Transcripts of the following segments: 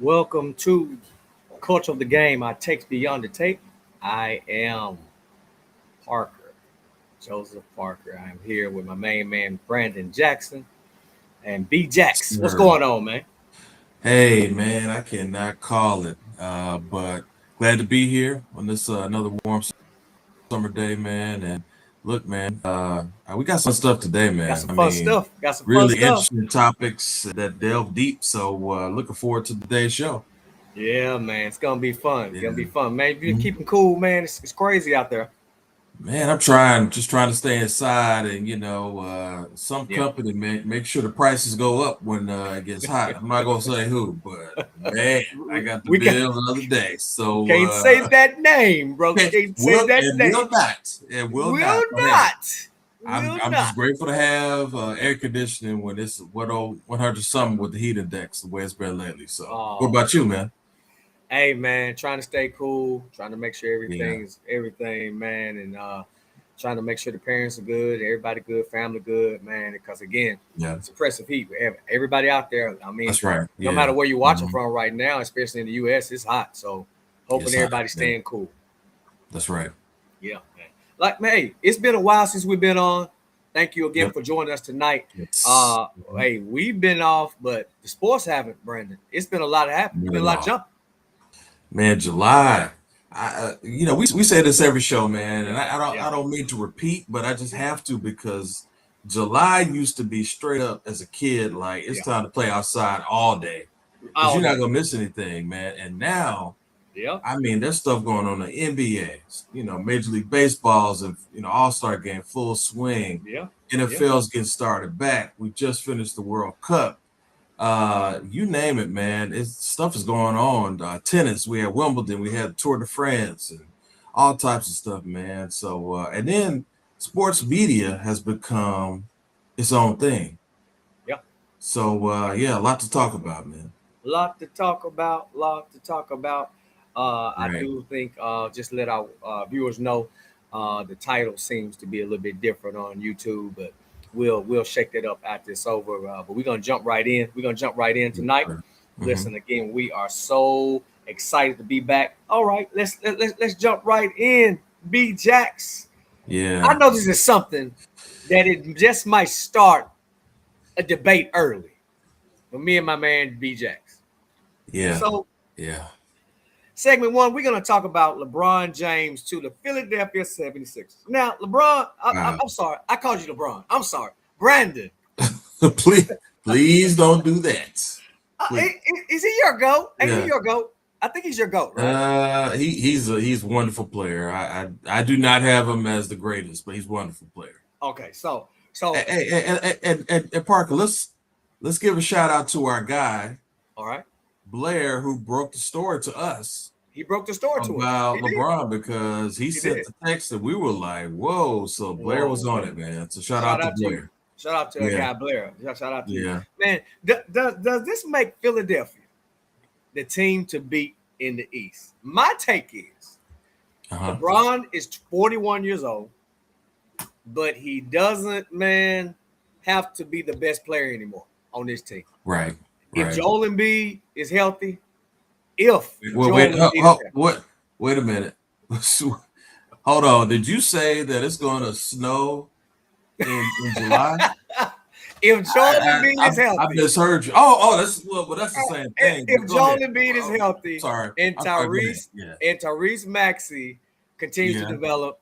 Welcome to Culture of the Game. I takes beyond the tape. I am Parker, Joseph Parker. I am here with my main man Brandon Jackson and B Jax. What's Sure. going on, man? Hey, man, I cannot call it, but glad to be here on this another warm summer day, man. And look, man, we got some stuff today, Got man. some I fun mean, stuff. Got some fun really stuff. interesting topics that delve deep. So, looking forward to today's show. Yeah, man. It's gonna be fun. It's gonna be Yeah. fun, man. If you're Mhm. keeping cool, man, it's crazy out there. Man, I'm trying to stay inside, and some Yeah. company make sure the prices go up when it gets hot. I'm not gonna say who, but man, I got the We can bill the other day. So, can't say that name, bro. okay, Can't say will that and name. will not. It will Will not. But hey, not. Will I'm not. just grateful to have air conditioning when it's 100 something with the heat index the way it's been lately. So, what Oh, about you, man? hey man, trying to stay cool, trying to make sure Yeah, everything's everything, man, and trying to make sure the parents are good, everybody good, family good, man. Because again, yeah, it's oppressive heat. We have everybody out there. I mean, that's right. no matter Yeah, where you're watching mhm. from right now, especially in the U.S., it's hot. So hoping It's hot. everybody's Yeah, staying cool. that's right. Yeah, man. Like, man, hey, it's been a while since we've been on. Thank you again Yep. for joining us tonight. Yes. Mhm. Hey, we've been off, but the sports haven't, Brandon. It's been a lot of happening. It's Not been a at lot of all. jumping. Man, July. We say this every show, man, and Yeah. I don't mean to repeat, but I just have to because July used to be straight up as a kid, like it's Yeah. time to play outside all day because All you're not day. gonna miss anything, man. And now, Yeah. I mean, there's stuff going on in the NBA, Major League Baseball's and All-Star game full swing. Yeah. Yeah. NFL's getting started back. We just finished the World Cup. You name it, man. It's stuff is going on. Tennis, we had Wimbledon, we had Tour de France, and all types of stuff, man. So, and then sports media has become its own thing. Yeah. So, yeah, a lot to talk about, man. Lot to talk about. Lot to talk about. I Right. do think just let our viewers know the title seems to be a little bit different on YouTube, but we'll shake that up after it's over. But we're gonna jump right in. We're gonna jump right in tonight. Mm-hmm. Listen again. We are so excited to be back. All right, let's jump right in. B Jax. I Yeah. know this is something that it just might start a debate early. But me and my man B Jax. Yeah. So Yeah. segment one, we're going to talk about LeBron James to the Philadelphia 76ers. Now, LeBron, Wow. I'm sorry. I called you LeBron. I'm sorry. Brandon. please, please don't do that. Please. Is he your GOAT? Ain't he Yeah. your GOAT? I think he's your GOAT, right? He's a wonderful player. I do not have him as the greatest, but he's a wonderful player. Okay, so And Parker, let's give a shout out to our guy all right. Blair who broke the story to us He broke the store to us. about He did. LeBron because he He sent did. the text and we were like, "Whoa!" So Blair was Whoa, on it, man. man. So shout Shout out to out to you. Blair. Shout out to that Yeah, guy Blair. Shout out to you. yeah, Man, does this make Philadelphia the team to beat in the East? My take is uh-huh. LeBron is 41 years old, but he doesn't, man, have to be the best player anymore on this team. Right, If right. Joel Embiid is healthy, if Wait, Joel wait, Embiid is healthy, what? Wait a minute. Hold on. Did you say that it's going to snow in July? if Joel Embiid is I healthy, misheard you. That's well, that's the same thing. if But go Joel ahead. Embiid is healthy, Sorry. and I'm sorry. Go ahead. Tyrese Yeah. and Tyrese Maxey continues to Yeah. develop,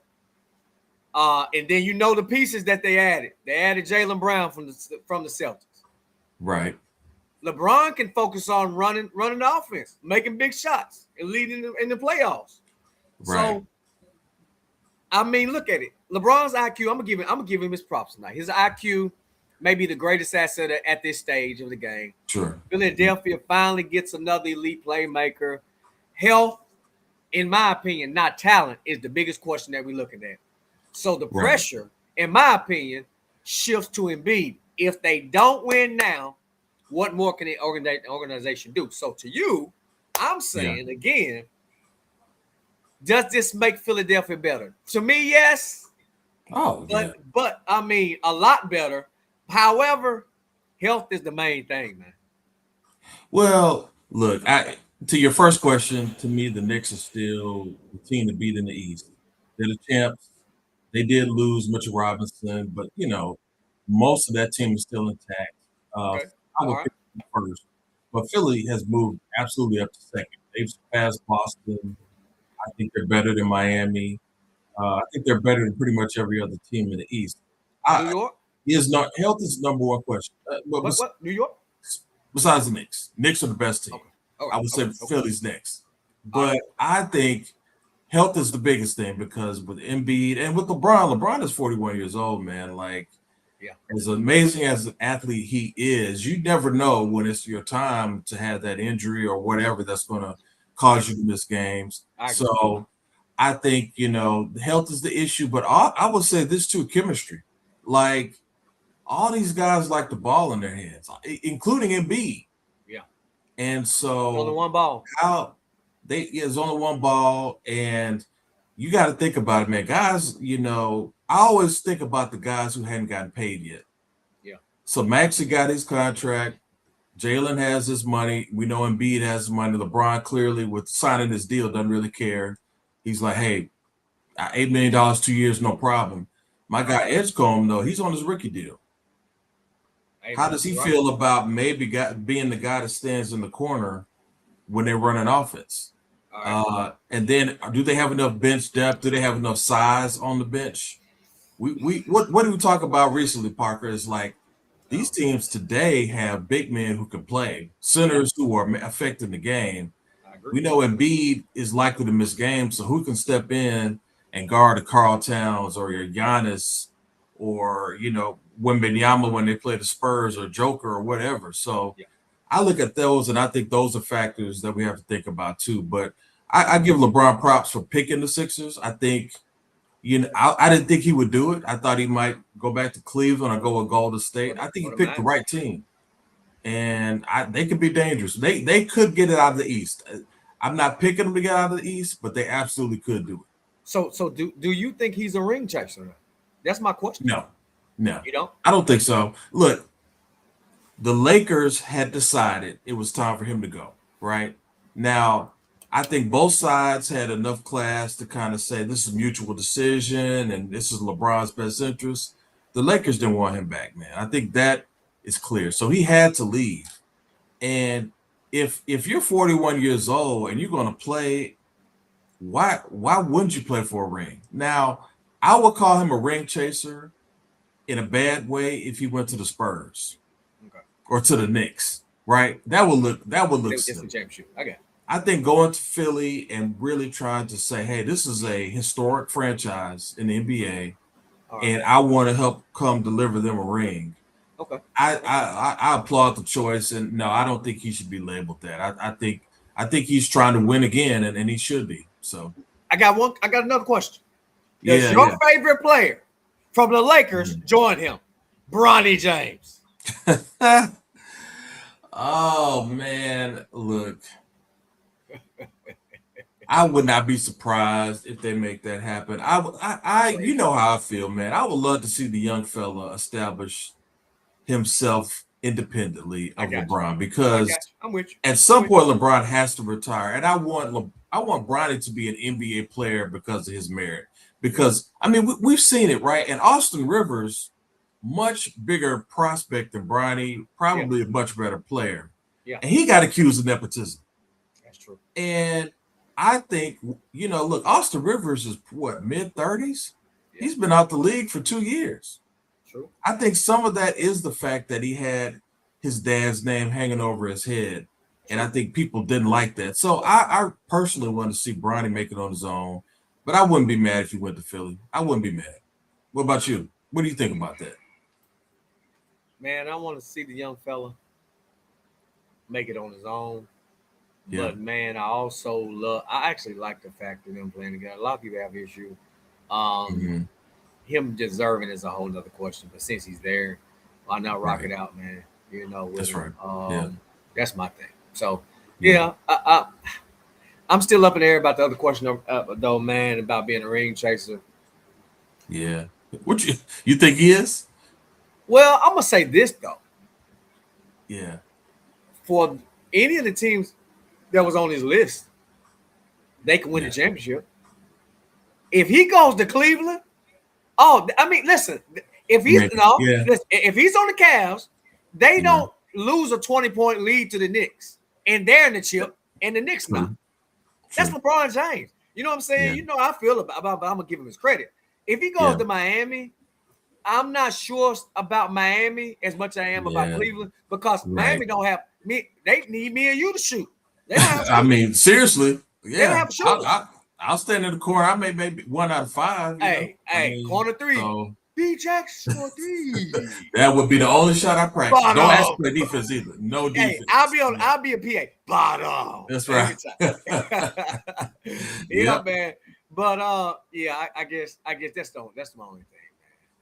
and then you know the pieces that they added. They added Jaylen Brown from the Celtics. Right. LeBron can focus on running the offense, making big shots, and leading in the playoffs. Right. So, I mean, look at it. LeBron's IQ. I'm gonna give him his props tonight. His IQ may be the greatest asset at this stage of the game. Sure. Philadelphia finally gets another elite playmaker. Health, in my opinion, not talent, is the biggest question that we're looking at. So the Right. pressure, in my opinion, shifts to Embiid. If they don't win now, what more can the organization do? So to you, I'm Yeah. saying again, does this make Philadelphia better? To me, yes, Oh, yeah. but I mean a lot better. However, health is the main thing, man. Well, Look, to your first question, to me, the Knicks are still the team to beat in the East. They're the champs. They did lose Mitchell Robinson, but most of that team is still intact. Uh, Okay. I All would right. pick them first, but Philly has moved absolutely up to second. They've surpassed Boston. I think they're better than Miami. I think they're better than pretty much every other team in the East. New I York. is not health is the number one question. But What? New York. besides the Knicks are the best team. Okay. All I right. would Okay. say Okay. Philly's next. All right. But I think health is the biggest thing because with Embiid and with LeBron is 41 years old, man. Like, Yeah. as amazing as an athlete he is, you never know when it's your time to have that injury or whatever that's going to I cause you agree. to miss games. I agree. So I think, health is the issue, but I would say this too, chemistry. Like, all these guys like the ball in their hands, including Embiid. Yeah. And Only so one ball. how there's only one ball, and you got to think about it, man. Guys, I always think about the guys who hadn't gotten paid yet. Yeah. So Maxey got his contract. Jalen has his money. We know Embiid has his money. LeBron clearly, with signing this deal, doesn't really care. He's like, hey, $8 million 2 years, no problem. My guy Edgecombe, though, he's on his rookie deal. Hey, How man, does he you're right. feel about maybe being the guy that stands in the corner when they're running offense? All right. And then, do they have enough bench depth? Do they have enough size on the bench? What did we talk about recently, Parker? Is like these No. teams today have big men who can play, centers who are affecting the game. I agree. We know Embiid is likely to miss games, so who can step in and guard a Karl Towns or your Giannis or Wembanyama when they play the Spurs or Joker or whatever. So Yeah. I look at those and I think those are factors that we have to think about too. But I give LeBron props for picking the Sixers. I think I didn't think he would do it. I thought he might go back to Cleveland or go with Golden State. I think he the picked the Magic. right team, and they could be dangerous. They could get it out of the East. I'm not picking them to get out of the East, but they absolutely could do it. So do you think he's a ring chaser? That's my question. No, You don't? I don't think so. Look, the Lakers had decided it was time for him to go. Right now, I think both sides had enough class to kind of say this is a mutual decision and this is LeBron's best interest. The Lakers didn't want him back, man. I think that is clear. So he had to leave. And if you're 41 years old and you're going to play, why wouldn't you play for a ring? Now, I would call him a ring chaser in a bad way if he went to the Spurs Okay. or to the Knicks, right? That would look They were just silly. a championship. I got it. I think going to Philly and really trying to say, hey, this is a historic franchise in the NBA, All right. and I want to help come deliver them a ring. Okay. I applaud the choice, and no, I don't think he should be labeled that. I think he's trying to win again, and he should be. So I got another question. Does yeah, your favorite player from the Lakers join him? Bronny James. yeah. Oh man, look. I would not be surprised if they make that happen. You know how I feel, man. I would love to see the young fella establish himself independently I of got you. LeBron I because got you. I'm with you. at some point LeBron has to retire, and I want Bronny to be an NBA player because of his merit. Because I mean, we've seen it, right? And Austin Rivers, much bigger prospect than Bronny, probably a much better player, Yeah. and he got accused of nepotism. That's true. And I think, look, Austin Rivers is what, mid-30s? Yeah. He's been out the league for 2 years. True. I think some of that is the fact that he had his dad's name hanging over his head. And I think people didn't like that. So I personally want to see Bronny make it on his own. But I wouldn't be mad if he went to Philly. I wouldn't be mad. What about you? What do you think about that? Man, I want to see the young fella make it on his own. Yeah. But man, I actually like the fact of them playing together. A lot of people have issue. Mhm. Him deserving is a whole nother question. But since he's there, why not rock Right. it out, man? With That's him. right. Yeah. That's my thing. So Yeah. I'm still up in the air about the other question though, man, about being a ring chaser. Yeah. What you think he is? Well, I'm gonna say this though. Yeah. For any of the teams, that was on his list, they can win Yeah. the championship. If he goes to Cleveland, oh, I mean, listen, if he's Maybe. listen, if he's on the Cavs, they Yeah. don't lose a 20-point lead to the Knicks, and they're in the chip, and the Knicks not. That's LeBron James. You know what I'm saying? Yeah. You know how I feel about, but I'm gonna give him his credit. If he goes to Miami, I'm not sure about Miami as much as I am about Cleveland, because Miami don't have me. They need me and you to shoot. They don't have I mean, seriously, They don't have shooters. I'll stand in the corner. I may maybe 1 out of 5. Corner 3. So B Jackson for 3. that would be the only shot I practice. Bottom. Don't ask for defense either. No defense. Hey, I'll be a PA. Bottom. That's right. Yeah, man. But I guess that's my only thing,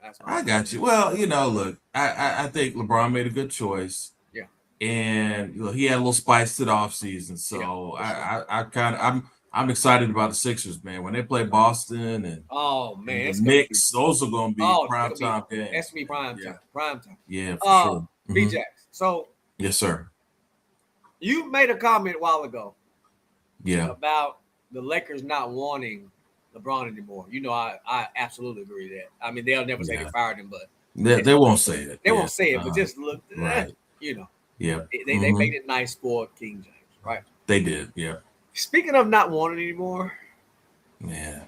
man. I got you. Well, look, I think LeBron made a good choice. Yeah. And he had a little spice to the offseason. So I'm excited about the Sixers, man. When they play Boston and the Knicks, those are going to be prime time games. That's me prime time. Prime time. Yeah, for sure. B-Jax. So yes, sir. You made a comment a while ago. Yeah. About the Lakers not wanting LeBron anymore. I absolutely agree with that. I mean, they'll never say they fired him, but they won't say it. They won't say it, but just look, right. Yeah. They made it nice for King James, right? They did, yeah. Speaking of not wanting anymore, yeah.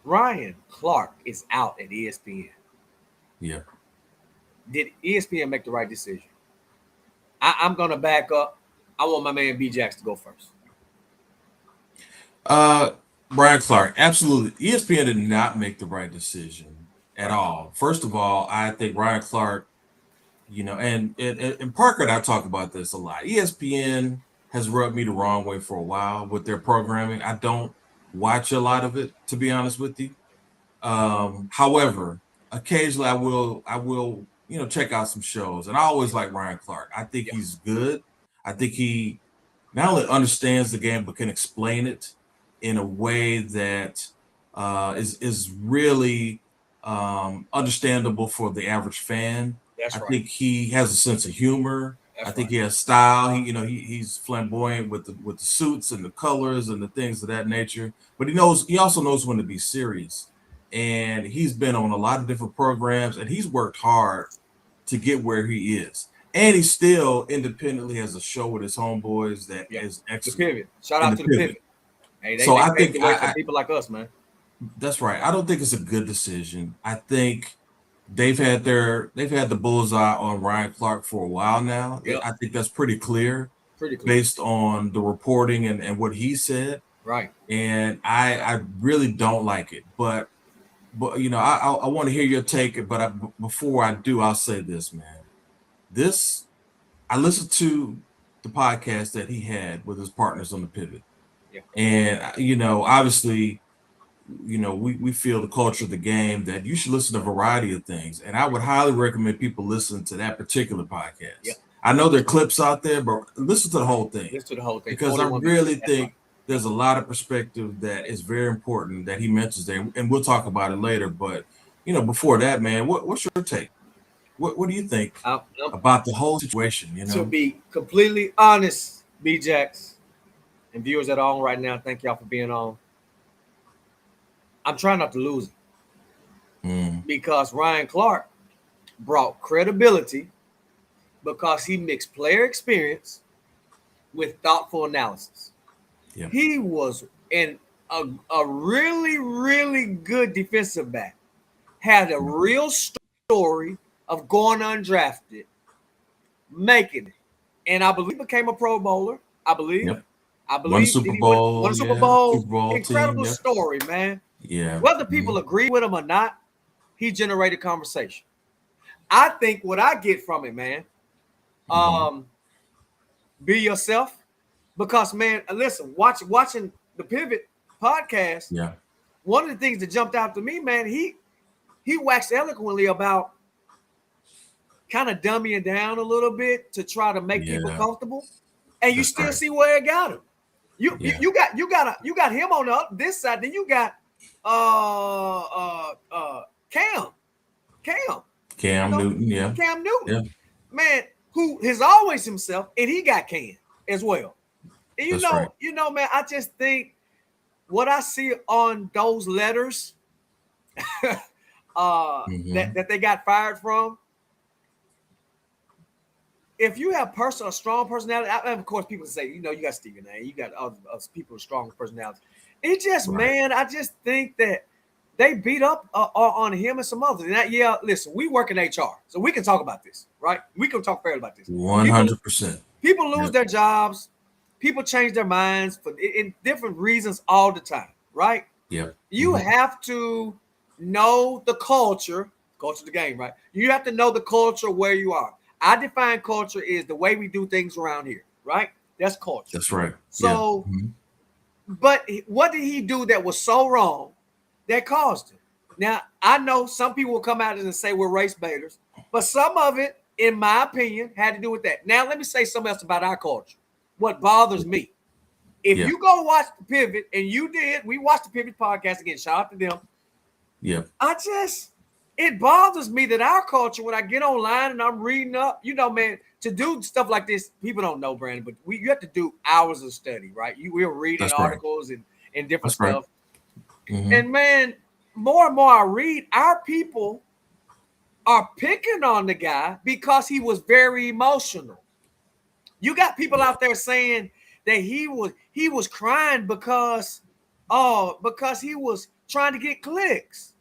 Ryan Clark is out at ESPN. Yeah. Did ESPN make the right decision? I'm gonna back up. I want my man B-Jax to go first. Brian Clark, absolutely. ESPN did not make the right decision at all. First of all, I think Brian Clark, and Parker and I talk about this a lot. ESPN has rubbed me the wrong way for a while with their programming. I don't watch a lot of it, to be honest with you. However, occasionally I will, check out some shows, and I always like Ryan Clark. I think he's good. I think he not only understands the game but can explain it in a way that is really understandable for the average fan. That's I right. think he has a sense of humor. I think he has style. He's flamboyant with the suits and the colors and the things of that nature. But he also knows when to be serious. And he's been on a lot of different programs, and he's worked hard to get where he is. And he still independently has a show with his homeboys that is excellent. The Pivot. Shout out to the Pivot. Hey, so I think people like us, man. That's right. I don't think it's a good decision. I think they've had the bullseye on Ryan Clark for a while now. Yep. I think that's pretty clear. Based on the reporting and what he said. Right. And I really don't like it. But I want to hear your take. But before I do, I'll say this, man. I listened to the podcast that he had with his partners on the Pivot. Yeah. And, obviously, we feel the culture of the game that you should listen to a variety of things. And I would highly recommend people listen to that particular podcast. Yeah. I know there are clips out there, but listen to the whole thing. Listen to the whole thing. Because I really think there's a lot of perspective that is very important that he mentions there. And we'll talk about it later. But, before that, man, what's your take? What do you think about the whole situation? To be completely honest, B-Jax and viewers that are on right now, thank y'all for being on. I'm trying not to lose it because Ryan Clark brought credibility because he mixed player experience with thoughtful analysis. Yeah. He was a really, really good defensive back, had a real story of going undrafted, making it. And I believe became a Pro Bowler. I believe. Yep. Won a Super Bowl. Won a Super Bowl. Incredible team, story, man. Yeah. Whether people agree with him or not, he generated conversation. I think what I get from it, man, be yourself. Because, man, listen, watching the Pivot podcast, one of the things that jumped out to me, man, he waxed eloquently about kind of dumbing down a little bit to try to make people comfortable, and you still see where it got him. You got him on this side, then you got Cam Newton, Cam Newton, man, who is always himself, and he got Cam. as well. And That's right. Man, I just think what I see on those letters that they got fired from. If you have a strong personality, and of course, people say, you got Stephen A. You got other people with strong personalities. It just, man, I just think that they beat up on him and some others. And yeah, listen, we work in HR, so we can talk about this, right? We can talk fairly about this. 100%. People lose their jobs. People change their minds in different reasons all the time, right? Yeah. You have to know the culture of the game, right? You have to know the culture where you are. I define culture is the way we do things around here, right? That's culture. That's right. So, but what did he do that was so wrong that caused it? Now, I know some people will come out and say we're race baiters, but some of it, in my opinion, had to do with that. Now, let me say something else about our culture. What bothers me. If you go watch the Pivot, and you did, we watched the Pivot podcast again. Shout out to them. Yeah. It bothers me that our culture, when I get online and I'm reading up, man, to do stuff like this, people don't know, Brandon, but you have to do hours of study, right? We're reading articles and different stuff. And man, more and more I read, our people are picking on the guy because he was very emotional. You got people out there saying that he was crying because he was trying to get clicks.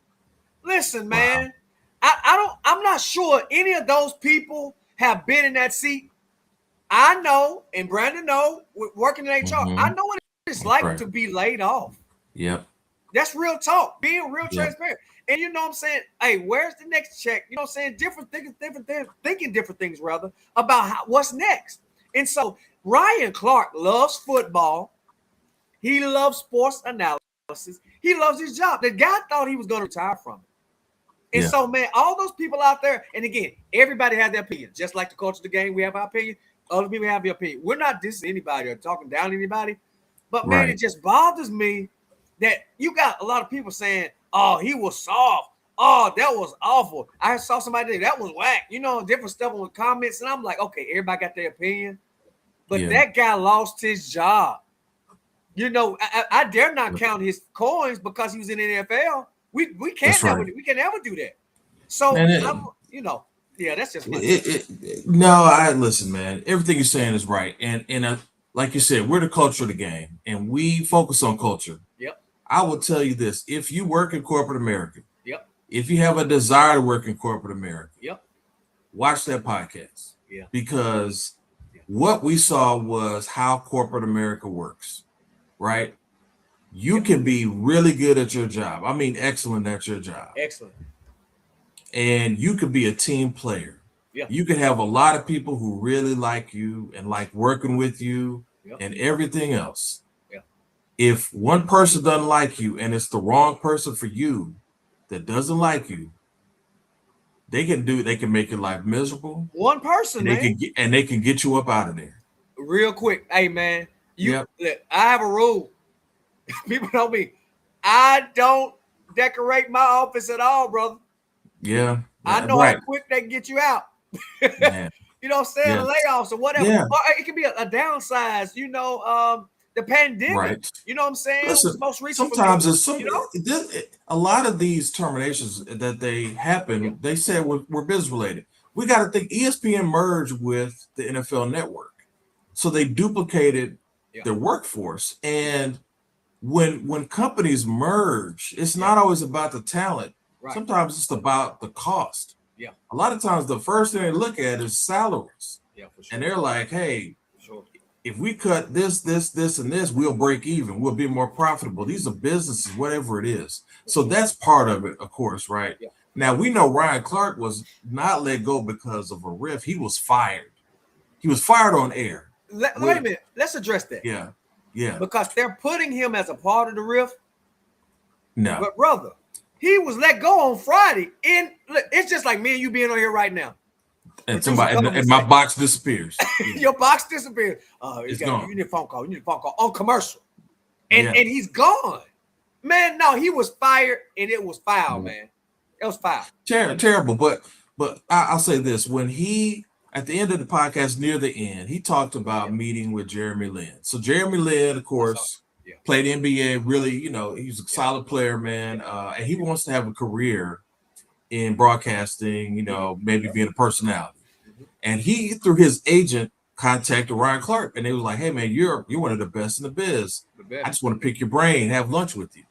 Listen, man, I'm not sure any of those people have been in that seat. I know, and Brandon know, working in HR, I know what it's like to be laid off. Yep. That's real talk, being real transparent. And you know what I'm saying? Hey, where's the next check? You know what I'm saying? Thinking different things rather about what's next. And so Ryan Clark loves football. He loves sports analysis. He loves his job. The guy thought he was going to retire from it. And so, man, all those people out there, and again, everybody has their opinion. Just like the culture of the game, we have our opinion. Other people have their opinion. We're not dissing anybody or talking down to anybody. But, man, it just bothers me that you got a lot of people saying, oh, he was soft. Oh, that was awful. I saw somebody that was whack. Different stuff on the comments. And I'm like, okay, everybody got their opinion. But that guy lost his job. I dare not count his coins because he was in the NFL. We can't never do that. So, that's just listen, man. Everything you're saying is right. And like you said, we're the culture of the game, and we focus on culture. Yep. I will tell you this. If you work in corporate America, if you have a desire to work in corporate America, watch that podcast. Yeah. Because what we saw was how corporate America works, right? You can be really good at your job. I mean, excellent at your job. Excellent. And you could be a team player. Yeah. You could have a lot of people who really like you and like working with you and everything else. Yeah. If one person doesn't like you and it's the wrong person for you that doesn't like you, they can make your life miserable. One person, and they can get you up out of there. Real quick. Hey, man, I have a rule. People know me. I don't decorate my office at all, brother. Yeah. I know how quick they can get you out. You know what I'm saying? Layoffs or whatever. Yeah. Or it could be a downsize, the pandemic. Right. You know what I'm saying? Listen, most recent sometimes a lot of these terminations that they happen, they said were business related. We got to think ESPN merged with the NFL network. So they duplicated their workforce. And when companies merge, it's not always about the talent. Right. Sometimes it's about the cost. Yeah. A lot of times the first thing they look at is salaries. Yeah, for sure. And they're like, hey, if we cut this, and this, we'll break even. We'll be more profitable. These are businesses, whatever it is. So that's part of it, of course, right? Yeah. Now, we know Ryan Clark was not let go because of a riff. He was fired. He was fired on air. Wait a minute. Let's address that. Yeah. Yeah. Because they're putting him as a part of the riff. No. But, brother, he was let go on Friday. And it's just like me and you being on here right now. And my box disappears. Your box disappears. It's gone. You need a phone call. You need a phone call on commercial. And he's gone. Man, no, he was fired and it was foul, man. It was foul. Terrible. But I'll say this. When he at the end of the podcast, near the end, he talked about meeting with Jeremy Lin. So Jeremy Lin, of course, played NBA. Really, he's a solid player, man. And he wants to have a career in broadcasting. Maybe being a personality. And he, through his agent, contacted Ryan Clark, and they was like, "Hey, man, you're one of the best in the biz. I just want to pick your brain, have lunch with you."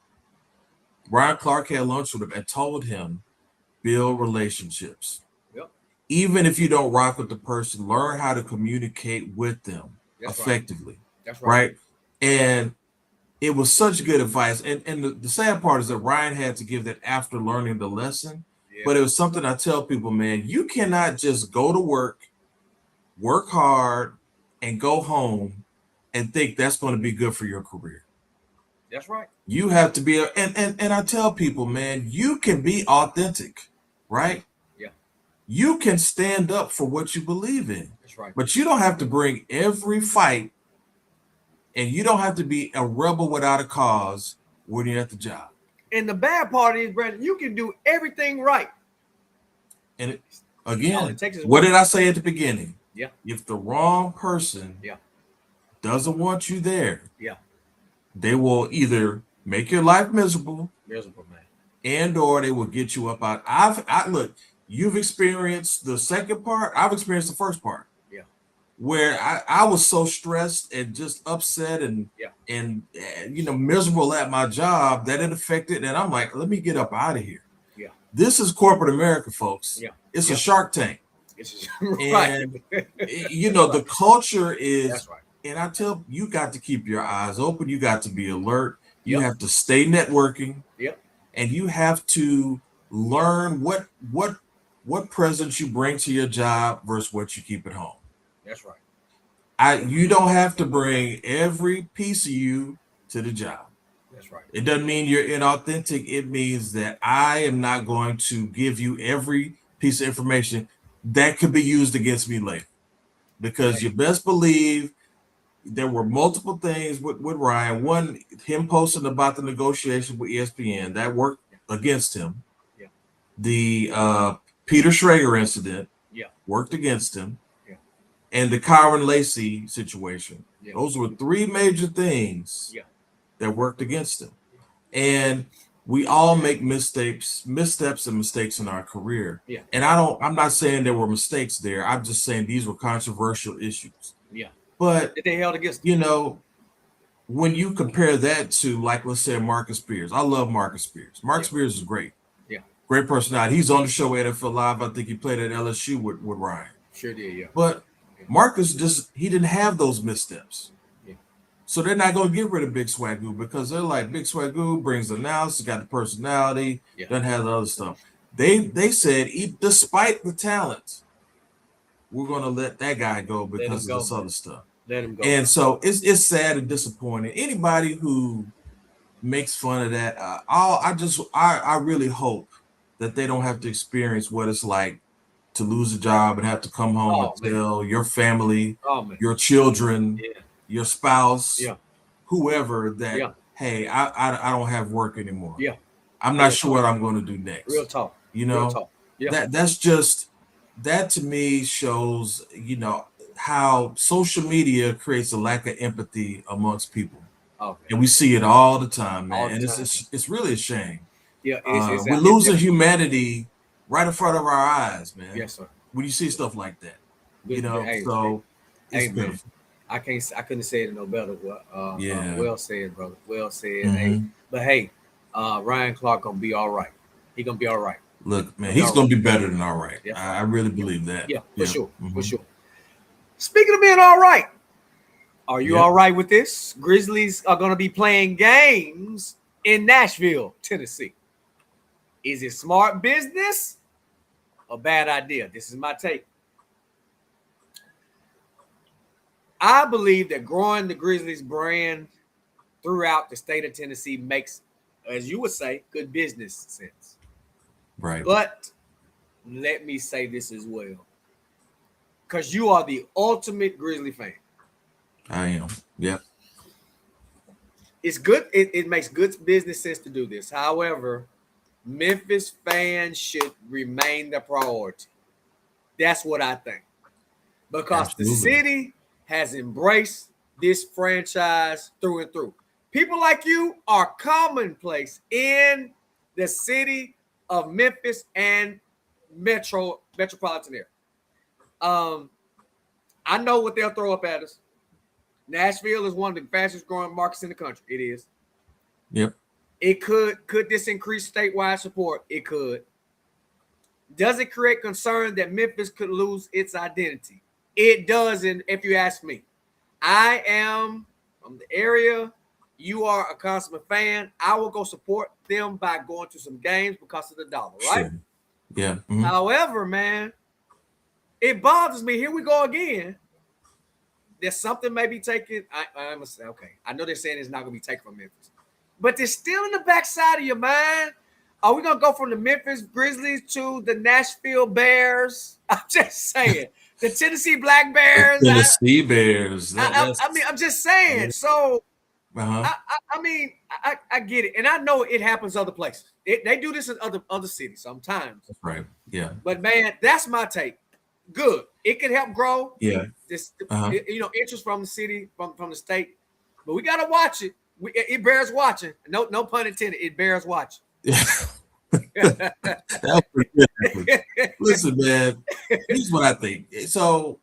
Ryan Clark had lunch with him and told him, build relationships. Even if you don't rock with the person, learn how to communicate with them effectively. That's right. And it was such good advice. And the sad part is that Ryan had to give that after learning the lesson. But it was something I tell people, man, you cannot just go to work hard, and go home and think that's going to be good for your career. That's right. You have to be, and I tell people, man, you can be authentic, right? Yeah. You can stand up for what you believe in. That's right. But you don't have to bring every fight, and you don't have to be a rebel without a cause when you're at the job. And the bad part is, Brandon, you can do everything right. And what did I say at the beginning? Yeah. If the wrong person doesn't want you there, they will either make your life miserable, man, and or they will get you up out. I look, you've experienced the second part. I've experienced the first part. Yeah. Where I was so stressed and just upset and miserable at my job that it affected, and I'm like, let me get up out of here. Yeah. This is corporate America, folks. Yeah. It's a Shark Tank. Right. And the culture is, that's right. And I tell you, got to keep your eyes open. You got to be alert. You have to stay networking. Yep. And you have to learn what presence you bring to your job versus what you keep at home. That's right. You don't have to bring every piece of you to the job. That's right. It doesn't mean you're inauthentic. It means that I am not going to give you every piece of information that could be used against me later. Because you best believe there were multiple things with Ryan. One, him posting about the negotiation with ESPN, that worked against him. Yeah. The Peter Schrager incident worked against him. Yeah. And the Kyron Lacey situation. Yeah. Those were three major things that worked against him. And we all make missteps and mistakes in our career. Yeah. And I'm not saying there were mistakes there. I'm just saying these were controversial issues. Yeah. But they held against when you compare that to, like, let's say Marcus Spears. I love Marcus Spears. Marcus Spears is great. Yeah. Great personality. He's on the show NFL Live. I think he played at LSU with Ryan. Sure did, yeah. But Marcus he didn't have those missteps. So they're not going to get rid of Big Swagoo because they're like, Big Swagoo brings the analysis, got the personality, doesn't have the other stuff. They said, despite the talent, we're going to let that guy go because of this other stuff. Let him go. And so it's sad and disappointing. Anybody who makes fun of that, I really hope that they don't have to experience what it's like to lose a job and have to come home and tell your family, your children, your spouse, whoever that, hey, I don't have work anymore. Yeah. I'm not sure what I'm going to do next. Real talk. Real talk. Yeah. That to me shows, how social media creates a lack of empathy amongst people. And we see it all the time, man. And it's really a shame. Yeah. We're losing humanity right in front of our eyes, man. Yes, sir. When you see stuff like that, it's beautiful. I couldn't say it no better. Well said, brother. Well said. Mm-hmm. Hey, but Ryan Clark gonna be all right. He gonna be all right. Look, man, he's gonna be better than all right. Yeah. I really believe that. Yeah, for sure. Mm-hmm. For sure. Speaking of being all right, are you all right with this? Grizzlies are gonna be playing games in Nashville, Tennessee. Is it smart business or bad idea? This is my take. I believe that growing the Grizzlies brand throughout the state of Tennessee makes, as you would say, good business sense. Right. But let me say this as well. Because you are the ultimate Grizzly fan. I am. Yep. It's good. It makes good business sense to do this. However, Memphis fans should remain the priority. That's what I think. because the city has embraced this franchise through and through. People like you are commonplace in the city of Memphis and metropolitan area. I know what they'll throw up at us. Nashville is one of the fastest growing markets in the country. It is. Yep. It could this increase statewide support? It could. Does it create concern that Memphis could lose its identity? It doesn't, if you ask me. I am from the area. You are a consummate fan. I will go support them by going to some games because of the dollar, right? Sure. Yeah. Mm-hmm. However, man, it bothers me. Here we go again. There's something maybe taken. I must say, okay. I know they're saying it's not going to be taken from Memphis, but they're still in the backside of your mind. Are we going to go from the Memphis Grizzlies to the Nashville Bears? I'm just saying. The Tennessee Black Bears. The Tennessee Bears. I mean, I'm just saying. So, I get it. And I know it happens other places. They do this in other cities sometimes. That's right. Yeah. But, man, that's my take. Good. It can help grow. Yeah. Interest from the city, from the state. But we got to watch it. It bears watching. No pun intended. It bears watching. Listen, man, here's what I think. So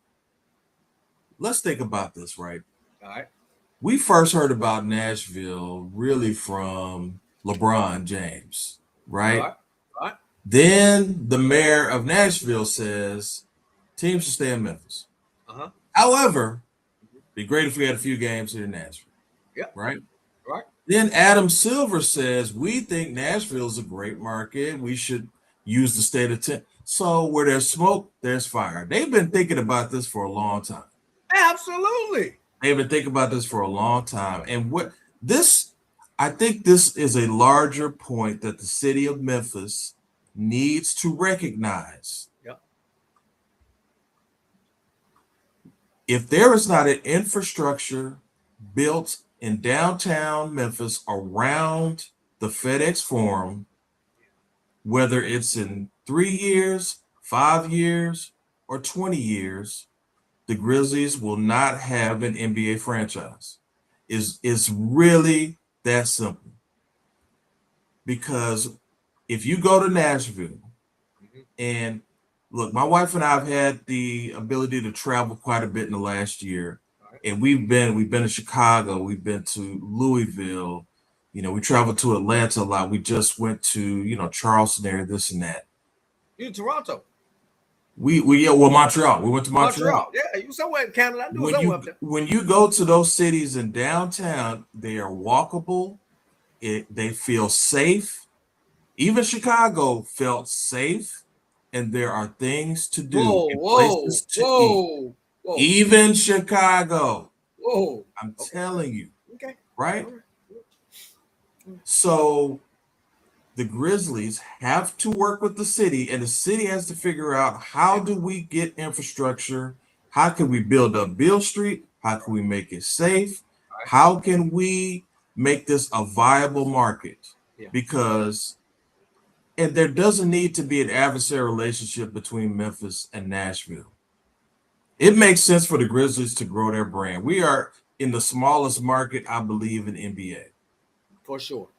let's think about this, right? All right. We first heard about Nashville really from LeBron James, right? All right. Then the mayor of Nashville says teams should stay in Memphis. Uh-huh. However, it'd be great if we had a few games here in Nashville. Yeah. Right? Right. Then Adam Silver says, we think Nashville is a great market. We should use the state of Tennessee. So where there's smoke, there's fire. They've been thinking about this for a long time. Absolutely. They've been thinking about this for a long time. And I think this is a larger point that the city of Memphis needs to recognize. Yep. If there is not an infrastructure built in downtown Memphis around the FedEx Forum, whether it's in 3 years, 5 years, or 20 years, the Grizzlies will not have an NBA franchise. It's really that simple. Because if you go to Nashville, and look, my wife and I have had the ability to travel quite a bit in the last year. And we've been to Chicago, we've been to Louisville, we traveled to Atlanta a lot. We just went to, Charleston area, this and that. You in Toronto? Montreal. We went to Montreal. Yeah, you somewhere in Canada. I knew somewhere up there. When you go to those cities in downtown, they are walkable. They feel safe. Even Chicago felt safe, and there are things to do. Places to eat. Whoa. Even Chicago. Whoa. I'm telling you. Okay. Right? So the Grizzlies have to work with the city, and the city has to figure out how do we get infrastructure? How can we build up Beale Street? How can we make it safe? How can we make this a viable market? Yeah. Because there doesn't need to be an adversarial relationship between Memphis and Nashville. It makes sense for the Grizzlies to grow their brand. We are in the smallest market, I believe, in NBA. For sure.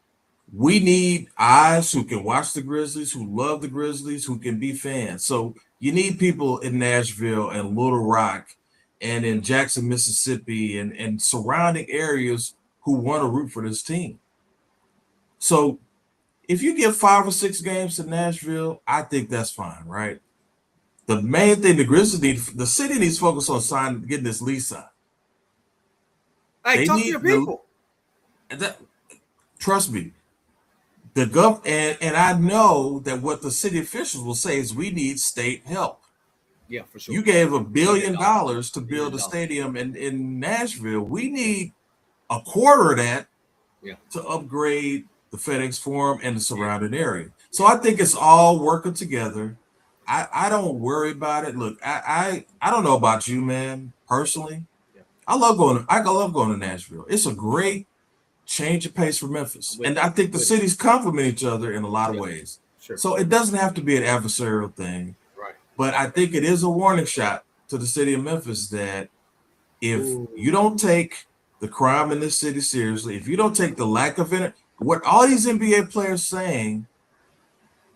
We need eyes who can watch the Grizzlies, who love the Grizzlies, who can be fans. So you need people in Nashville and Little Rock and in Jackson, Mississippi and surrounding areas who want to root for this team. So if you give 5 or 6 games to Nashville, I think that's fine, right? The main thing the Grizzlies the city needs to focus on getting this lease signed. Hey, talk to your people. Trust me. And I know that what the city officials will say is we need state help. Yeah, for sure. You gave $1 billion to build a stadium in Nashville. We need a quarter of that to upgrade the FedEx Forum and the surrounding area. So I think it's all working together. I don't worry about it. Look, I don't know about you, man, personally. Yeah. I love going to Nashville. It's a great change of pace for Memphis. And I think the cities complement each other in a lot of ways. Sure. So it doesn't have to be an adversarial thing. Right. But I think it is a warning shot to the city of Memphis that if Ooh. you don't take the crime in this city seriously, if you don't take the lack of it, what all these NBA players saying,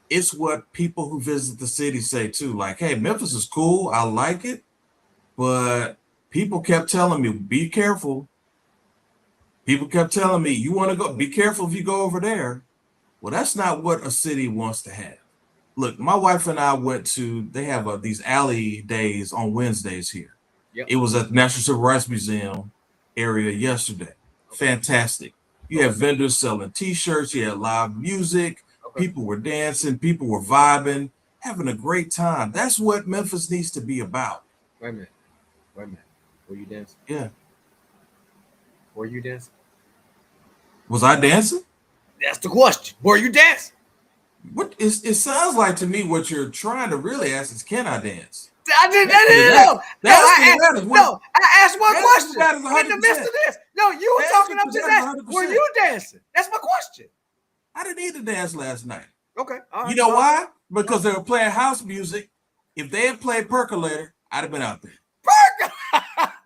it's what people who visit the city say too. Like, hey, Memphis is cool. I like it. But people kept telling me, be careful. People kept telling me, you want to go, be careful if you go over there. Well, that's not what a city wants to have. Look, my wife and I went to, they have these alley days on Wednesdays here. Yep. It was at the National Civil Rights Museum area yesterday. Okay. Fantastic. You have vendors selling T-shirts. You had live music. Okay. People were dancing. People were vibing, having a great time. That's what Memphis needs to be about. Wait a minute. Were you dancing? Yeah. Were you dancing? Was I dancing? That's the question. Were you dancing? It sounds like to me what you're trying to really ask is, can I dance? I didn't know. I asked one question in the midst of this. No, you were talking. I'm just asking. Were you dancing? That's my question. I didn't need to dance last night. Okay. All right, you know why? Because they were playing house music. If they had played Percolator, I'd have been out there.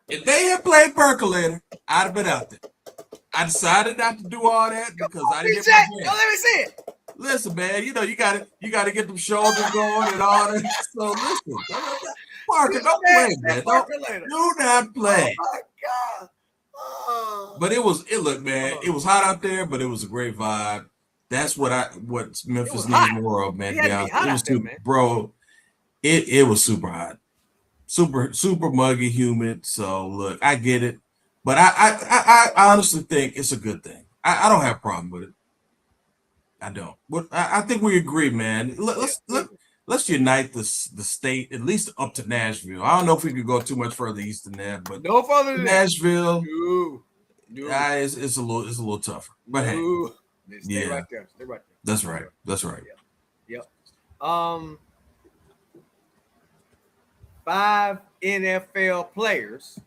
If they had played Percolator, I'd have been out there. I decided not to do all that because I didn't get my let me see it. Listen, man, you gotta get them shoulders going and all that. So listen, Parker, don't play, man. Do not play. Oh my God. Oh. But it looked, man, it was hot out there, but it was a great vibe. That's what Memphis needs more of, man. Bro. It was super hot. Super muggy, humid. So look, I get it. But I honestly think it's a good thing. I don't have a problem with it. I don't. I think we agree, man. Let's unite the state, at least up to Nashville. I don't know if we could go too much further east than that, but no further than Nashville. No. It's a little tougher. But hey, stay right there. That's right. That's right. Yep. 5 NFL players.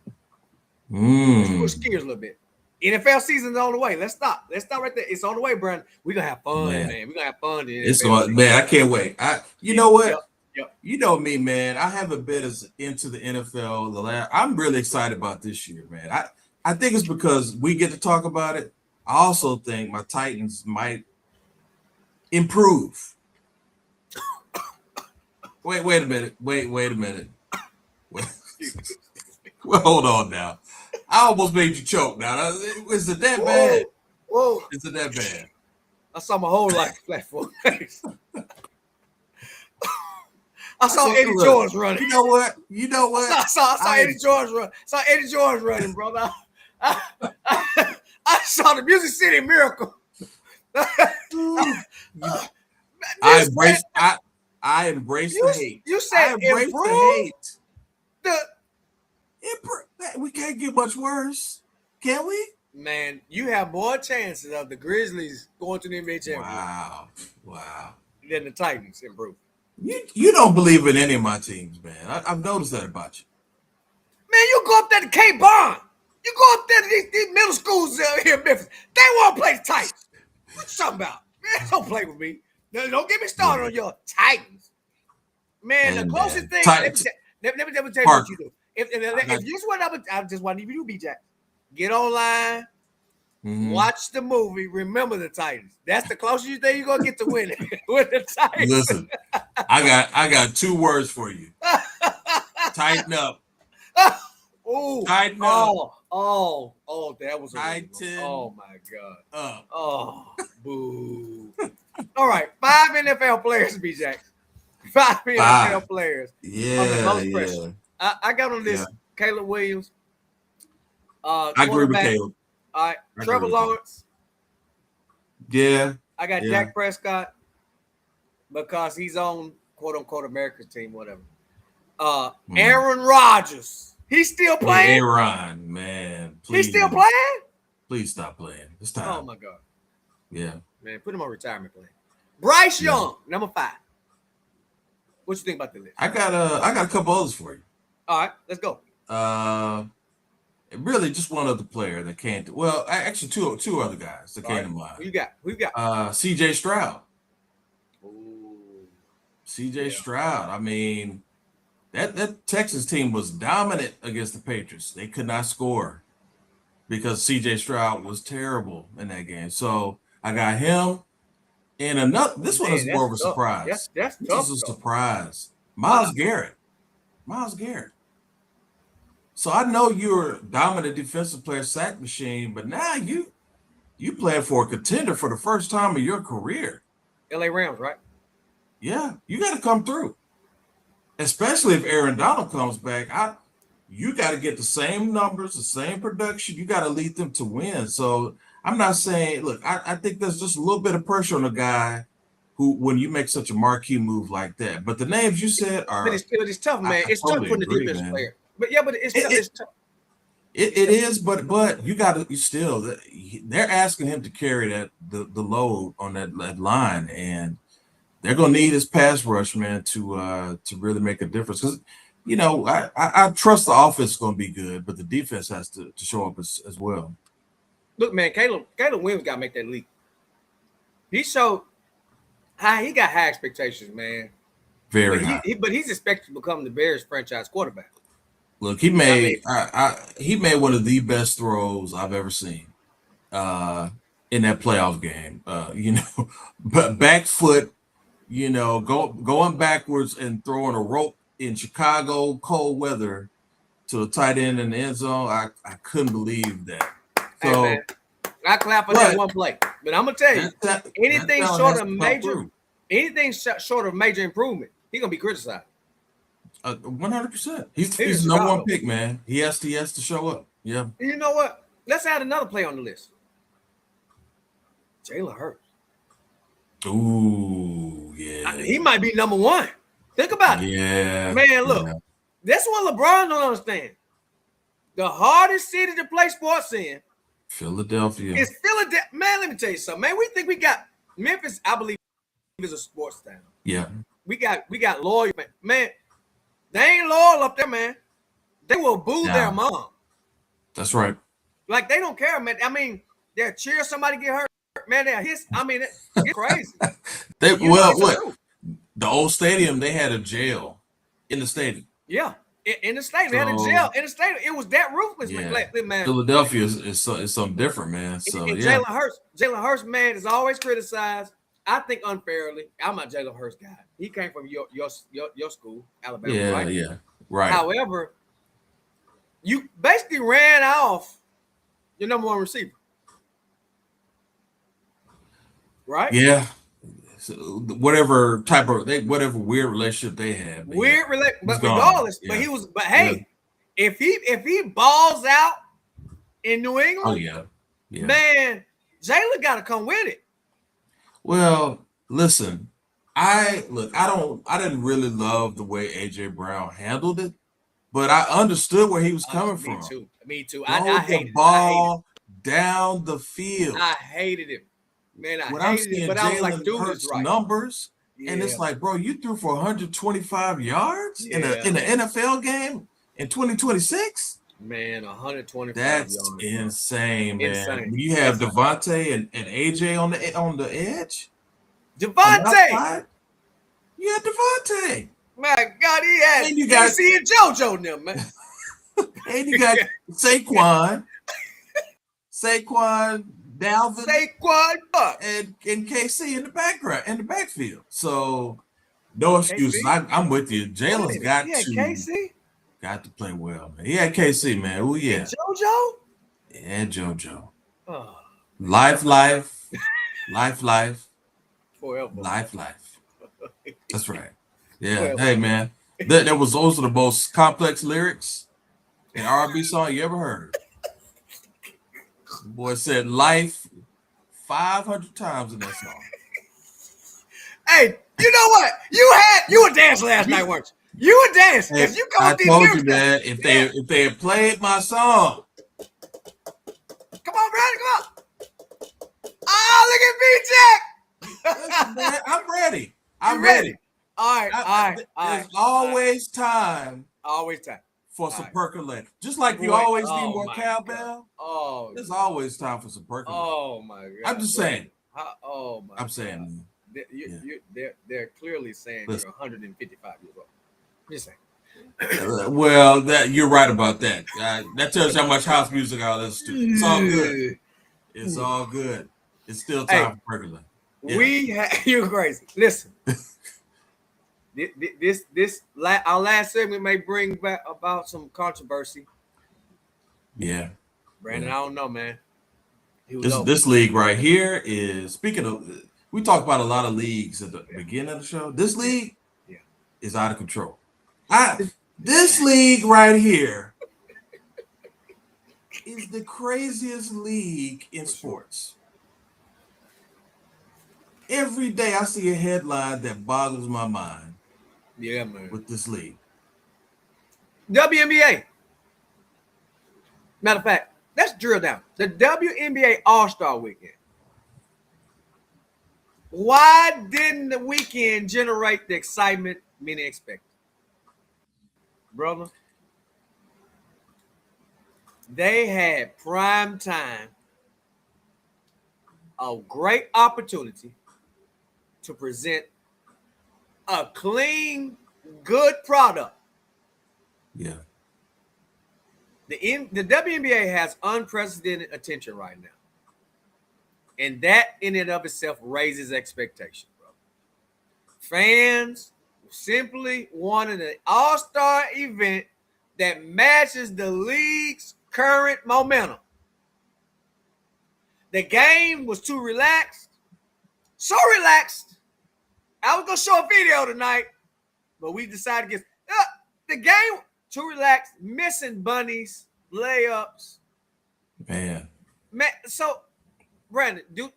Let's switch gears a little bit. NFL season's on the way. Let's stop right there. It's on the way, Brandon. We're gonna have fun, man. We're gonna have fun. Man, I can't wait. You know what? Yep. You know me, man. I haven't been as into the NFL I'm really excited about this year, man. I think it's because we get to talk about it. I also think my Titans might improve. Wait a minute. Wait a minute. Well, hold on now. I almost made you choke now. Is it that bad? Whoa. Is it that bad? I saw my whole life flat for face. I saw Eddie George running. You know what? I saw Eddie George run. Saw Eddie George running, brother. I saw the Music City Miracle. I embrace the hate. You said I embrace the hate. We can't get much worse, can we? Man, you have more chances of the Grizzlies going to the NBA championship. Wow. Than the Titans improve. You don't believe in any of my teams, man. I've noticed that about you. Man, you go up there to K-Bond. You go up there to these middle schools here in Memphis. They want to play the Titans. What you talking about? Man, don't play with me. Don't get me started on your Titans. Man, the closest thing. Let me tell you what you do. If you just want I just want you to do, B-Jack. Get online, watch the movie, remember the Titans. That's the closest you think you're gonna get to winning with the Titans. Listen, I got 2 words for you. Tighten up. Tighten up. Oh, that was Tighten. Oh my God. Up. Oh, boo. All right, 5 NFL players, B-Jack. 5 NFL players. Yeah. I got on this Caleb Williams. I agree with Caleb. All right, Trevor Lawrence. Yeah. I got Dak Prescott because he's on quote unquote America's team, whatever. Aaron Rodgers. He's still playing. Aaron, man. Please. He's still playing? Please stop playing. It's time. Oh my God. Yeah. Man, put him on retirement plan. Bryce Young, number 5. What you think about the list? I got a couple others for you. All right, let's go. Really just one other player that came to. Well, actually two other guys that came to mind. Who you got? C.J. Stroud. Ooh. C.J. Stroud. I mean, That Texas team was dominant against the Patriots. They could not score because CJ Stroud was terrible in that game. So I got him. And another, this one is more of a tough. surprise. That's This tough. is a surprise. Myles Garrett. So I know you're a dominant defensive player, sack machine, but now you playing for a contender for the first time in your career. LA Rams, right? Yeah, you got to come through. Especially if Aaron Donald comes back. You got to get the same numbers, the same production. You got to lead them to win. So I'm not saying, look, I think there's just a little bit of pressure on a guy who, when you make such a marquee move like that. But the names you said are. But it's tough, man. It's totally tough for the defensive player. But it's tough. It is, but you got to still. They're asking him to carry the load on that line, and they're gonna need his pass rush, man, to really make a difference. Because I trust the offense is gonna be good, but the defense has to show up as well. Look, man, Caleb Williams got to make that leap. He showed he got high expectations, man. Very high. But he's expected to become the Bears franchise quarterback. Look, he made one of the best throws I've ever seen in that playoff game. But back foot, going backwards and throwing a rope in Chicago cold weather to a tight end in the end zone. I couldn't believe that. So, hey, man, I clap for that one play. But I'm gonna tell you, anything short of major improvement, he's gonna be criticized. 100%. He's the number one pick, man. He has to show up. Yeah. And you know what? Let's add another play on the list. Jalen Hurts. Ooh, yeah. He might be number one. Think about it. Yeah. Man, look. Yeah. That's what LeBron don't understand. The hardest city to play sports in, Philadelphia. It's Philadelphia. Man, let me tell you something, man. We think we got Memphis, I believe, is a sports town. Yeah. We got loyal, man. They ain't loyal up there, man. They will boo their mom. That's right. Like, they don't care, man. I mean, they'll cheer somebody get hurt. Man, they'll hiss. I mean, it's crazy. The old stadium, they had a jail in the stadium. Yeah. In the stadium. They had a jail in the stadium. It was that ruthless, man. Philadelphia is something different, man. So, and Jalen Hurts, man, is always criticized. I think unfairly. I'm a Jalen Hurts guy. He came from your school, Alabama, right? Yeah, right. However, you basically ran off your number one receiver, right? Yeah. So whatever weird relationship they had. But regardless, but hey, if he balls out in New England, man, Jalen got to come with it. Well, listen, I didn't really love the way AJ Brown handled it, but I understood where he was coming from. Me too. I hated the ball down the field. I hated it, man. I'm seeing Jalen Hurts numbers, and it's like, bro, you threw for 125 yards in an NFL game in 2026. Man, 125 That's yards. insane, man. You have Devontae and AJ on the edge. Devontae! You had Devontae. My God, he had KC and JoJo in them, man. And you got Saquon, Dalvin, and KC in the background, in the backfield. So no excuses. I'm with you. Jalen's got to play well, man. He had KC, man. Oh yeah. And JoJo? Yeah, JoJo. Oh. Life. Forever. Life. That's right. Yeah. Forever. Hey, man. Those are the most complex lyrics in R&B song you ever heard. The boy said life 500 times in that song. Hey, you know what? You were dancing last night, weren't you? You were dancing. Hey, I told you, man, if they had played my song. Come on, Brad, come on. Oh, look at me, Jack. Man, I'm ready. I'm ready. All right. There's always time. Always time. For some percolate. Just like you always need more cowbell. Oh. There's always time for some percolate. Oh, my God. I'm just saying. Oh, my God. I'm saying. They're clearly saying you're 155 years old. Just saying. Well, that you're right about that. That tells you how much house music I listen to. It's all good. It's all good. It's still Hey, time for regular. Yeah. You're crazy. Listen, our last segment may bring back about some controversy. Yeah. Brandon, Yeah. I don't know, man. He was This league right here is, speaking of, we talk about a lot of leagues at the beginning of the show. This league is out of control. This league right here is the craziest league in sports. Every day I see a headline that boggles my mind. Yeah, man. With this league. WNBA. Matter of fact, let's drill down. The WNBA All-Star Weekend. Why didn't the weekend generate the excitement many expected? Brother, they had prime time, a great opportunity to present a clean, good product. Yeah. The WNBA has unprecedented attention right now. And that in and of itself raises expectation, bro. Fans simply wanted an all-star event that matches the league's current momentum. The game was too relaxed. So relaxed. I was going to show a video tonight, but we decided against the game too relaxed, missing bunnies, layups. Man, so Brandon, they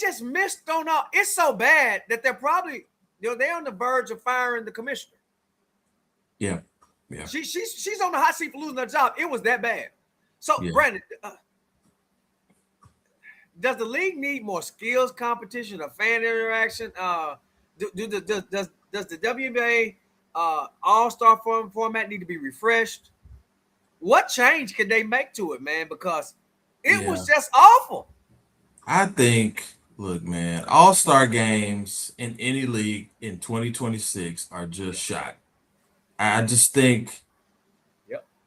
just missed on all. It's so bad that they're probably they're on the verge of firing the commissioner. Yeah. She's on the hot seat for losing her job. It was that bad. So Brandon, does the league need more skills competition or fan interaction? Does the WNBA All-Star format need to be refreshed? What change could they make to it, man? Because it was just awful. I think, look, man, All-Star games in any league in 2026 are just shot. I just think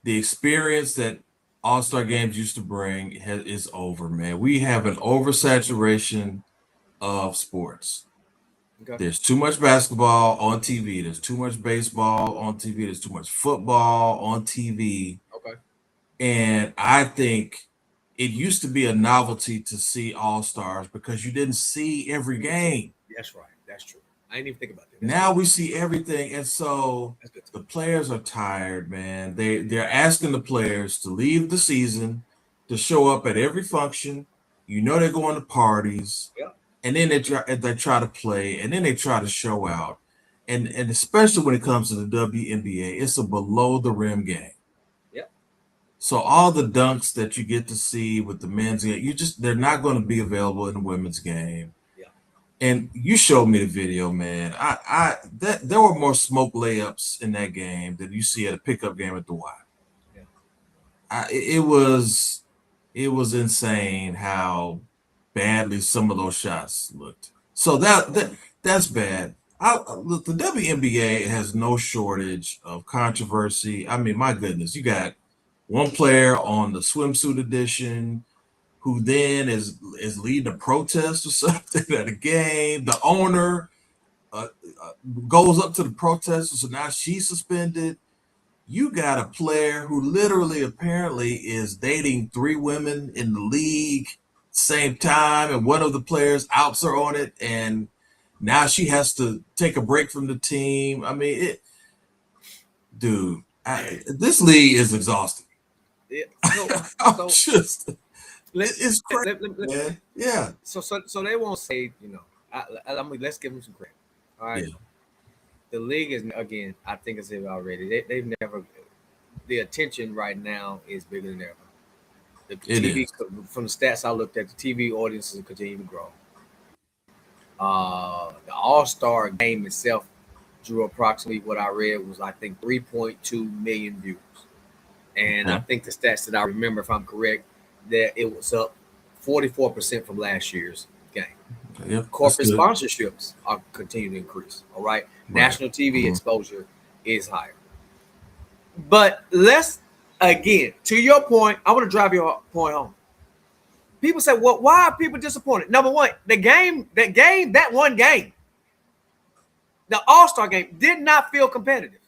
the experience that All-Star games used to bring is over, man. We have an oversaturation of sports. Okay. There's too much basketball on TV. There's too much baseball on TV. There's too much football on TV. Okay. And I think it used to be a novelty to see All-Stars because you didn't see every game. That's right. That's true. I didn't even think about that. Now we see everything, and so the players are tired, man. They're asking the players to leave the season, to show up at every function. They're going to parties, and then they try to play, and then they try to show out, and especially when it comes to the WNBA, it's a below the rim game. So all the dunks that you get to see with the men's game, they're not going to be available in the women's game. And you showed me the video, man. There were more smoke layups in that game than you see at a pickup game at the Y. It was insane how badly some of those shots looked. So that's bad. Look, the WNBA has no shortage of controversy. I mean, my goodness, you got one player on the swimsuit edition who then is leading a protest or something at a game. The owner goes up to the protesters, so now she's suspended. You got a player who literally apparently is dating 3 women in the league same time, and one of the players outs her on it, and now she has to take a break from the team. I mean, this league is exhausting. It's crazy, man. Yeah. So they won't say, let's give them some credit. All right. Yeah. The league is, again, I think I said it already. They've never, the attention right now is bigger than ever. The TV, from the stats I looked at, the TV audiences continue to grow. The All-Star game itself drew approximately, what I read was, I think, 3.2 million views. And I think the stats that I remember, if I'm correct, that it was up 44% from last year's game. Yep, corporate sponsorships are continuing to increase. All right. National TV exposure is higher. But let's, again, to your point, I want to drive your point home. People say, well, why are people disappointed? Number one, that one game, the All-Star game, did not feel competitive.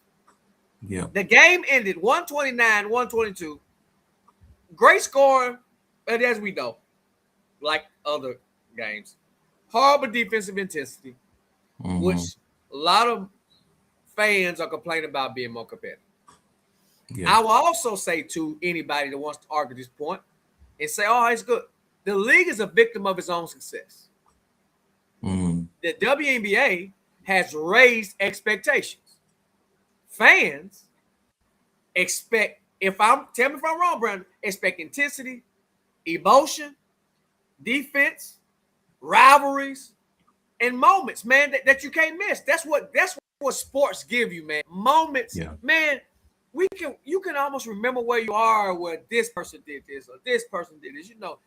Yeah. The game ended 129, 122. Great scoring, but as we know, like other games, horrible defensive intensity, which a lot of fans are complaining about being more competitive. Yeah. I will also say to anybody that wants to argue this point and say, oh, it's good. The league is a victim of its own success. The WNBA has raised expectations. Fans expect, tell me if I'm wrong, Brandon, expect intensity, emotion, defense, rivalries, and moments, man, that you can't miss. That's what sports give you, man. Moments, man. You can almost remember where you are when this person did this or this person did this. You know,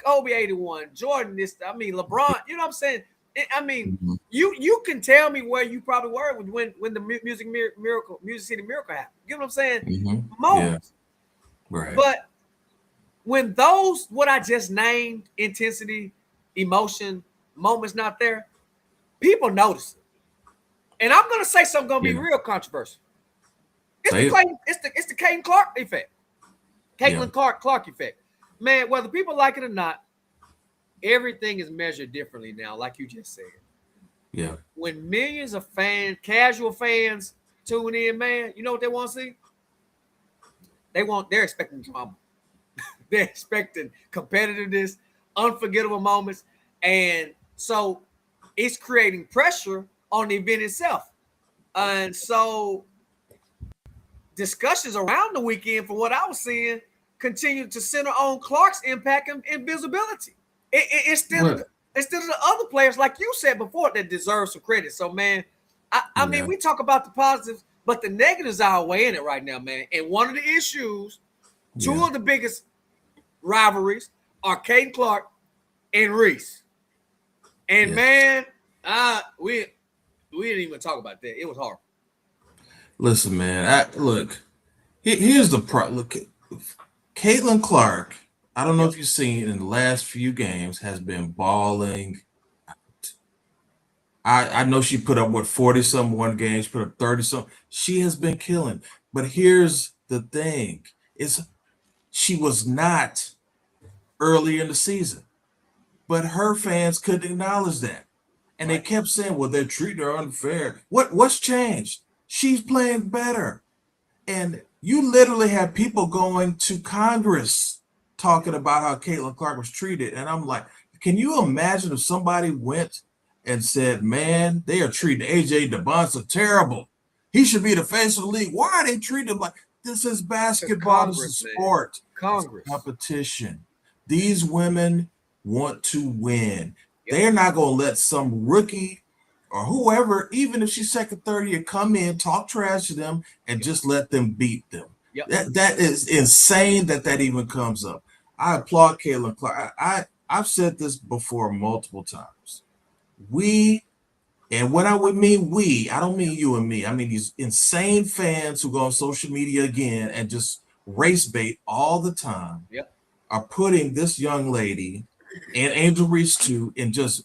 Kobe 81, Jordan this. I mean, LeBron. You know what I'm saying? You can tell me where you probably were when the Music City Miracle happened. You know what I'm saying? Moments. Yeah. Right. But when those, what I just named, intensity, emotion, moments not there, people notice it. And I'm gonna say something gonna be real controversial. It's the Caitlin Clark effect. Caitlin Clark effect. Man, whether people like it or not, everything is measured differently now, like you just said. Yeah. When millions of fans, casual fans, tune in, man, you know what they want to see? They're expecting drama. They're expecting competitiveness, unforgettable moments. And so it's creating pressure on the event itself. And so discussions around the weekend, from what I was seeing, continue to center on Clark's impact and visibility. Instead of the other players, like you said before, that deserve some credit. So, man, I mean, we talk about the positives, but the negatives are weighing it right now, man. And one of the issues, two of the biggest rivalries are Caitlin Clark and Reese. And man, we didn't even talk about that. It was horrible. Listen, man. Here's the problem. Look, Caitlin Clark, I don't know if you've seen in the last few games, has been balling out. I know she put up 40-some one games, put up 30-some. She has been killing. But here's the thing: she was not early in the season, but her fans couldn't acknowledge that, and they kept saying, "Well, they're treating her unfair." What's changed? She's playing better, and you literally have people going to Congress talking about how Caitlin Clark was treated, and I'm like, can you imagine if somebody went and said, "Man, they are treating AJ DeBonsa terrible. He should be the face of the league. Why are they treating him like this? Is basketball? This is sport. Congress. It's competition. These women want to win. They're not going to let some rookie or whoever, even if she's second, third year, come in, talk trash to them, and just let them beat them. That is insane that even comes up. I applaud Caitlin Clark. I've said this before multiple times. And when I would mean we, I don't mean you and me. I mean these insane fans who go on social media again and just race bait all the time are putting this young lady and Angel Reese too in just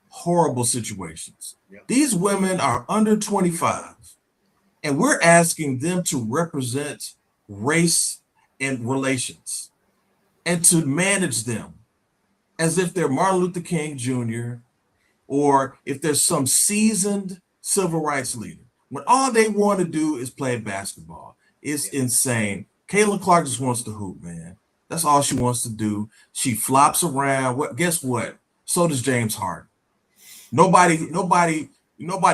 horrible situations. These women are under 25, and we're asking them to represent race and relations and to manage them as if they're Martin Luther King Jr. or if there's some seasoned civil rights leader, when all they want to do is play basketball. It's insane. Caitlin Clark just wants to hoop, man. That's all she wants to do. She flops around. Guess what? So does James Harden. Nobody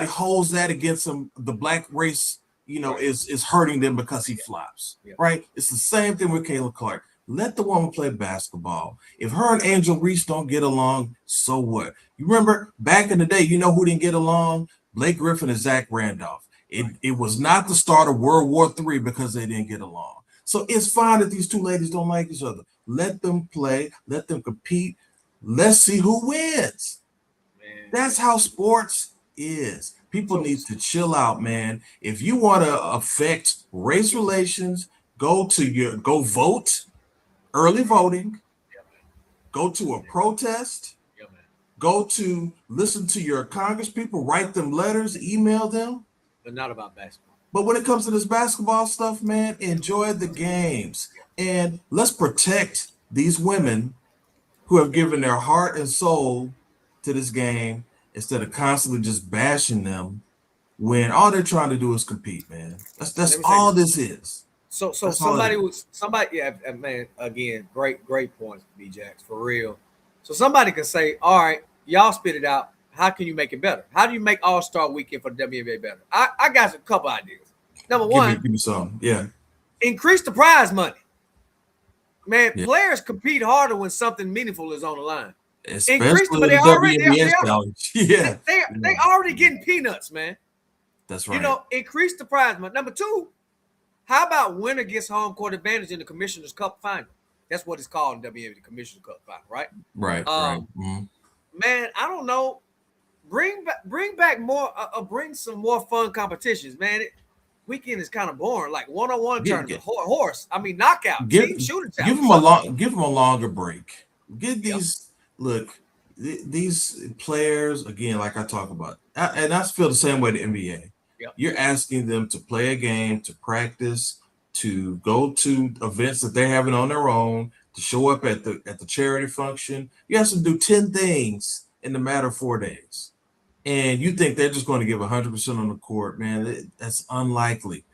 holds that against him. The black race, is hurting them because he flops. Right? It's the same thing with Caitlin Clark. Let the woman play basketball. If her and Angel Reese don't get along, so what? You remember back in the day, you know who didn't get along? Blake Griffin and Zach Randolph. It was not the start of World War III because they didn't get along. So it's fine that these two ladies don't like each other. Let them play. Let them compete. Let's see who wins. Man. That's how sports is. People need to chill out, man. If you want to affect race relations, go vote, early voting, go to a protest, go to listen to your Congress people, write them letters, email them. But not about basketball. But when it comes to this basketball stuff, man, enjoy the games. And let's protect these women who have given their heart and soul to this game instead of constantly just bashing them when all they're trying to do is compete, man. That's all this is. So somebody, yeah, man, again, great points, B-Jax, for real. So somebody can say, all right, y'all spit it out. How can you make it better? How do you make All-Star Weekend for the WNBA better? I got a couple ideas. Number one, give me some. Yeah. Increase the prize money. Man, players compete harder when something meaningful is on the line. Increase the, but they already they already getting peanuts, man. That's right. You know, increase the prize money. Number two, how about winner gets home court advantage in the Commissioner's Cup final? That's what it's called in WNBA, the Commissioner's Cup final, right? Right. Right. Mm-hmm. Man, I don't know. Bring back more. Bring some more fun competitions, man. Weekend is kind of boring, like one-on-one tournament, horse. I mean, knockout, team shooting. Give them a longer break. Give these these players again, like I talk about, and I feel the same way the NBA. Yep. You're asking them to play a game, to practice, to go to events that they're having on their own, to show up at the charity function. You have to do 10 things in the matter of 4 days. And you think they're just going to give 100% on the court, man. That's unlikely.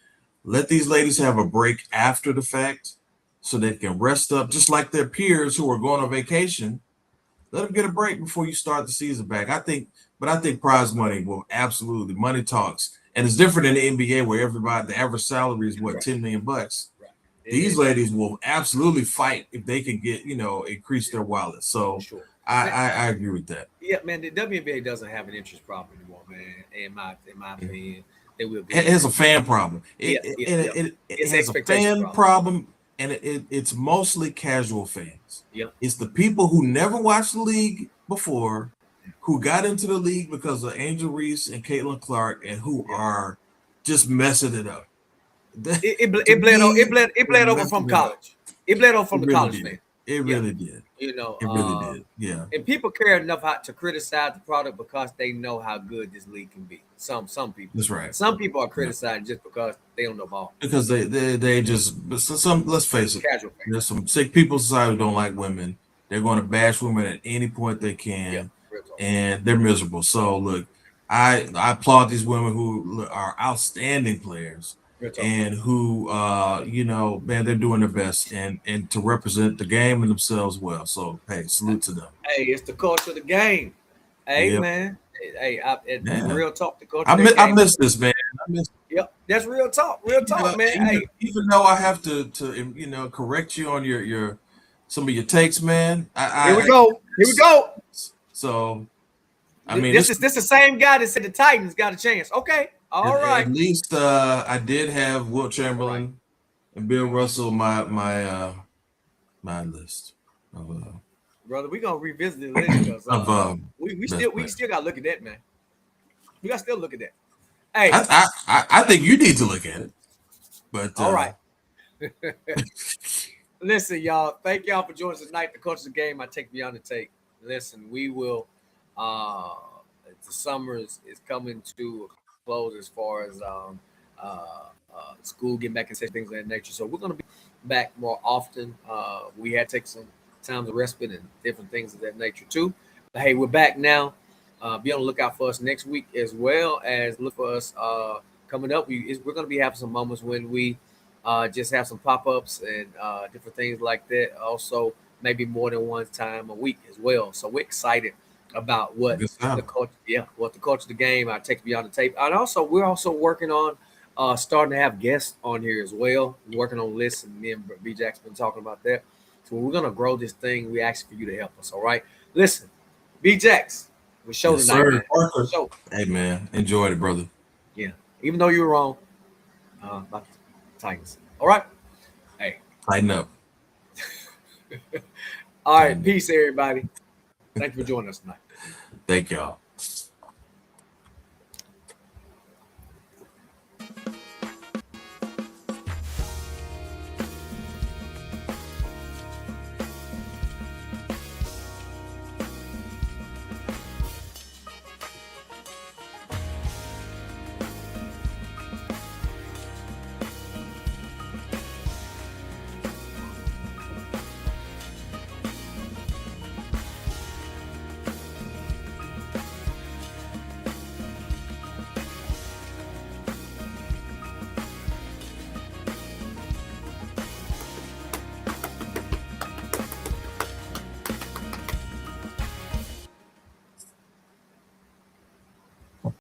Let these ladies have a break after the fact so they can rest up, just like their peers who are going on vacation. Let them get a break before you start the season back. I think prize money will absolutely, money talks. And it's different in the NBA where the average salary is $10 million. Right. These ladies will absolutely fight if they can get, increase their wallet. So sure. I agree with that. Yeah, man, the WNBA doesn't have an interest problem anymore, man. In my opinion, it will be. It has a fan problem. It has a fan problem, and it's mostly casual fans. Yeah, it's the people who never watched the league before, who got into the league because of Angel Reese and Caitlin Clark, and who are just messing it up. It bled over from college. It bled over from the college fan. It really did. It really did. Yeah. And people care enough to criticize the product because they know how good this league can be. Some people. That's right. Some people are criticizing just because they don't know ball. Because they just let's face it. Casual fans. There's some sick people in society who don't like women. They're going to bash women at any point they can, and they're miserable. So look, I applaud these women who are outstanding players. And who, man, they're doing their best and to represent the game and themselves well. So, hey, salute to them. Hey, it's the culture of the game. Hey, man. Hey, real talk. The culture. I miss this, man. Yep, that's real talk. Real talk, man. Even though I have to correct you on some of your takes, man. Here we go. So, this is the same guy that said the Titans got a chance. Okay. All right. At least I did have Wilt Chamberlain and Bill Russell my list. Brother, we're gonna revisit the list because we still gotta look at that, man. We gotta still look at that. Hey, I think you need to look at it. But all right. Listen, y'all. Thank y'all for joining us tonight. The Culture of the Game. I take beyond the take. Listen, we will. The summer is coming to a close as far as school getting back and things of that nature. So we're going to be back more often. We had to take some time to respite and different things of that nature too. But hey, we're back now. Be on the lookout for us next week as well as look for us coming up. We're going to be having some moments when we just have some pop-ups and different things like that. Also, maybe more than one time a week as well. So we're excited about what the culture of the game, our Takes Beyond the Tape. And also, we're also working on starting to have guests on here as well. We're working on lists, and me and B-Jack's been talking about that. So we're going to grow this thing. We ask for you to help us, all right? Listen, B-Jack's, we show tonight, man. Show. Hey, man, enjoyed it, brother. Yeah, even though you were wrong about the Titans. All right? Hey. Tighten up. All right, peace, everybody. Thank you for joining us tonight. Thank y'all.